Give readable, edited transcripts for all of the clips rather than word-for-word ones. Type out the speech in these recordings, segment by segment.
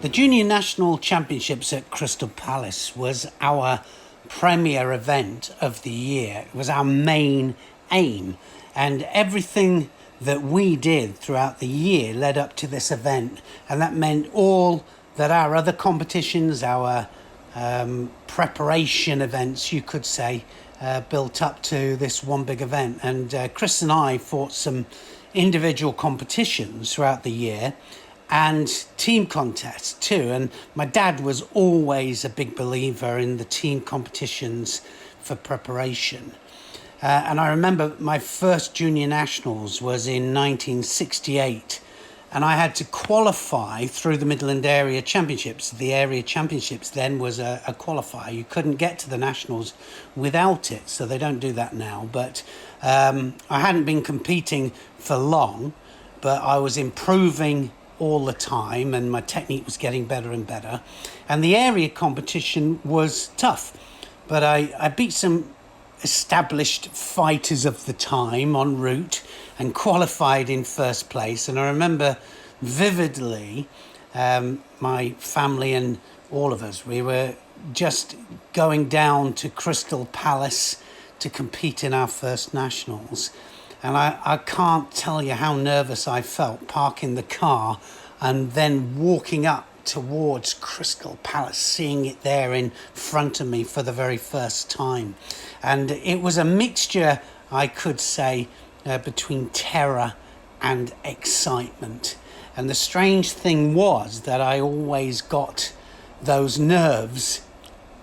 The Junior National Championships at Crystal Palace was our premier event of the year. It was our main aim, and everything that we did throughout the year led up to this event, and that meant all that our other competitions, our preparation events, you could say, built up to this one big event. And Chris and I fought some individual competitions throughout the year and team contests too. And my dad was always a big believer in the team competitions for preparation. And I remember my first junior nationals was in 1968, and I had to qualify through the Midland Area Championships. The Area Championships then was a qualifier. You couldn't get to the nationals without it, so they don't do that now. But I hadn't been competing for long, but I was improving all the time, and my technique was getting better and better. And the area competition was tough, but I beat some established fighters of the time en route and qualified in first place. And I remember vividly my family and all of us, we were just going down to Crystal Palace to compete in our first nationals. And I can't tell you how nervous I felt parking the car and then walking up towards Crystal Palace, seeing it there in front of me for the very first time. And it was a mixture, I could say, between terror and excitement. And the strange thing was that I always got those nerves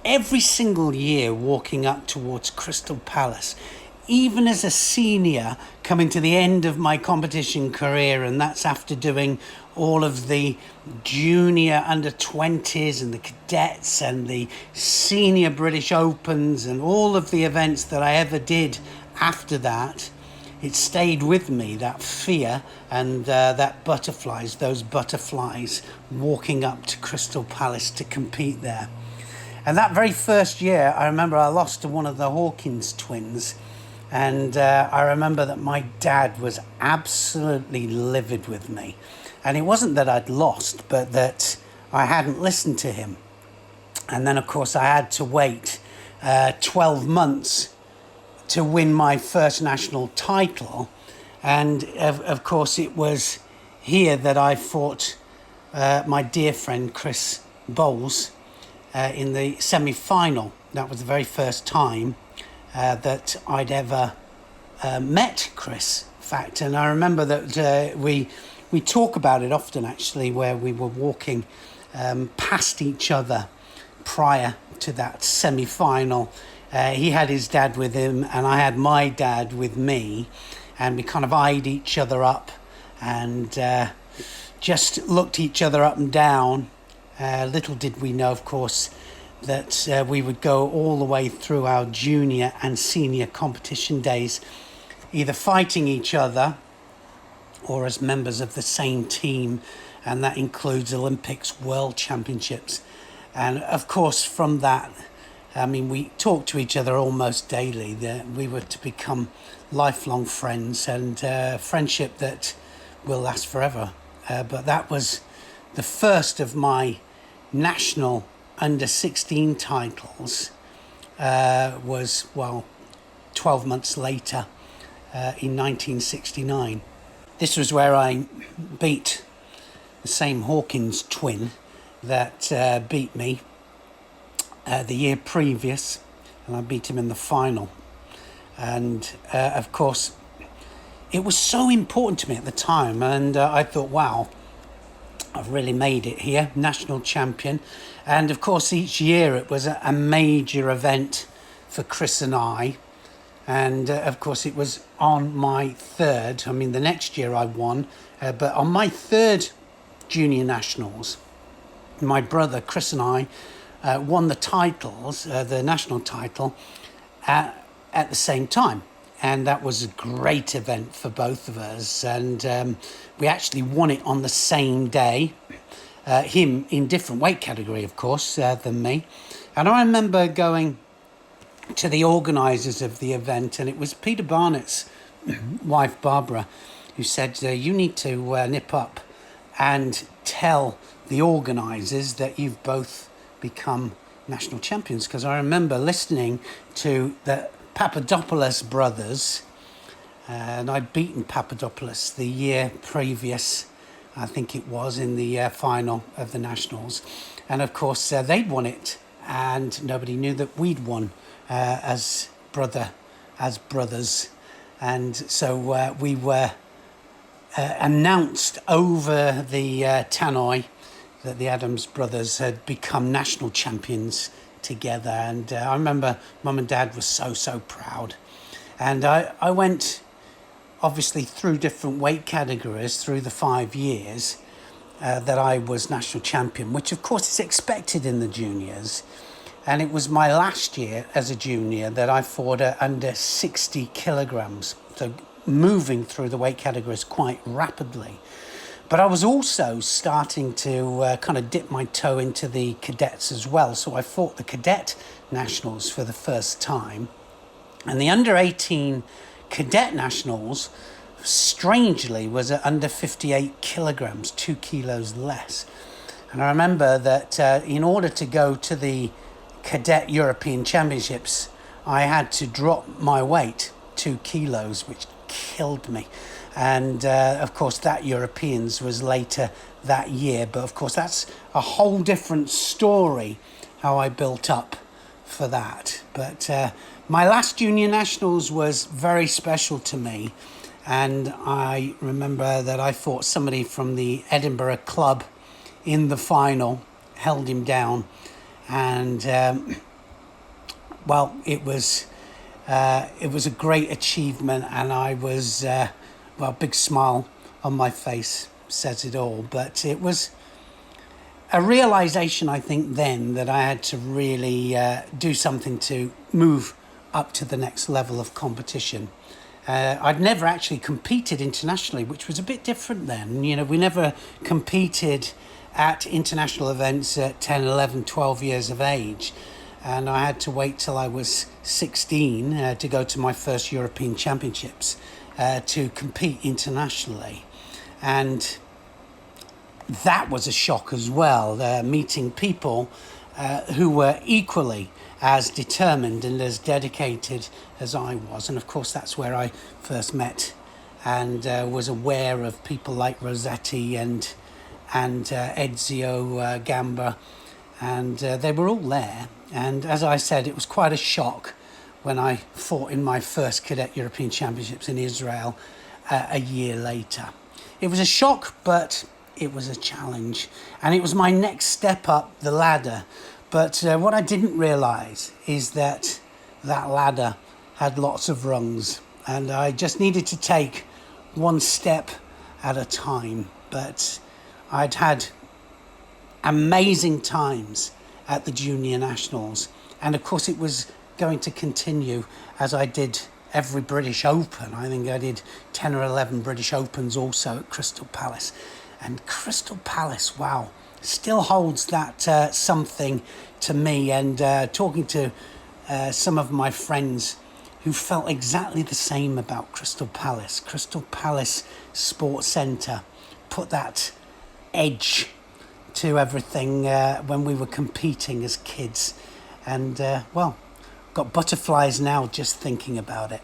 every single year walking up towards Crystal Palace. Even as a senior, coming to the end of my competition career, and that's after doing all of the junior under-20s and the cadets and the senior British Opens and all of the events that I ever did after that, it stayed with me, that fear and those butterflies walking up to Crystal Palace to compete there. And that very first year, I remember I lost to one of the Hawkins twins. And I remember that my dad was absolutely livid with me. And it wasn't that I'd lost, but that I hadn't listened to him. And then, of course, I had to wait 12 months to win my first national title. And, of course, it was here that I fought my dear friend Chris Bowles in the semi-final. That was the very first time that I'd ever met Chris, in fact. And I remember that we talk about it often, actually, where we were walking past each other prior to that semi-final. He had his dad with him and I had my dad with me, and we kind of eyed each other up and just looked each other up and down. Little did we know, of course, that we would go all the way through our junior and senior competition days, either fighting each other or as members of the same team, and that includes Olympics, World Championships. And of course, from that, I mean, we talked to each other almost daily. We were to become lifelong friends, and friendship that will last forever. But that was the first of my national under-16 titles. Was 12 months later in 1969. This was where I beat the same Hawkins twin that beat me the year previous, and I beat him in the final. And of course, it was so important to me at the time, and I thought, wow, I've really made it here, national champion. And of course, each year it was a major event for Chris and I. And of course, it was on my third, the next year I won, but on my third junior nationals, my brother Chris and I won the titles, the national title, at the same time. And that was a great event for both of us. And we actually won it on the same day. Him in different weight category, of course, than me. And I remember going to the organisers of the event, and it was Peter Barnett's wife, Barbara, who said, you need to nip up and tell the organisers that you've both become national champions. Because I remember listening to the Papadopoulos brothers, and I'd beaten Papadopoulos the year previous, I think it was, in the final of the Nationals. And of course, they'd won it, and nobody knew that we'd won as brothers. And so we were announced over the tannoy that the Adams brothers had become national champions together. And I remember Mum and Dad were so proud. And I went, obviously, through different weight categories through the 5 years that I was national champion, which of course is expected in the juniors. And it was my last year as a junior that I fought at under 60 kilograms, so moving through the weight categories quite rapidly. But I was also starting to kind of dip my toe into the cadets as well. So I fought the cadet nationals for the first time. And the under 18 cadet nationals, strangely, was at under 58 kilograms, 2 kilos less. And I remember that in order to go to the cadet European Championships, I had to drop my weight 2 kilos, which killed me. And of course that Europeans was later that year, but of course that's a whole different story, how I built up for that. But my last junior nationals was very special to me, and I remember that I fought somebody from the Edinburgh club in the final, held him down, and well, it was a great achievement, and I was big smile on my face says it all. But it was a realization, I think, then that I had to really do something to move up to the next level of competition. I'd never actually competed internationally, which was a bit different then. You know, we never competed at international events at 10, 11, 12 years of age. And I had to wait till I was 16 to go to my first European Championships to compete internationally. And that was a shock as well, meeting people who were equally as determined and as dedicated as I was. And of course, that's where I first met and was aware of people like Rossetti and Ezio Gamba, and they were all there. And as I said, it was quite a shock when I fought in my first Cadet European Championships in Israel a year later. It was a shock, but it was a challenge, and it was my next step up the ladder. But what I didn't realise is that that ladder had lots of rungs, and I just needed to take one step at a time. But I'd had amazing times at the Junior Nationals, and of course it was going to continue as I did every British Open. I think I did 10 or 11 British Opens also at Crystal Palace. And Crystal Palace, wow, still holds that something to me. And talking to some of my friends who felt exactly the same about Crystal Palace Sports Centre put that edge to everything when we were competing as kids. And, well, got butterflies now just thinking about it.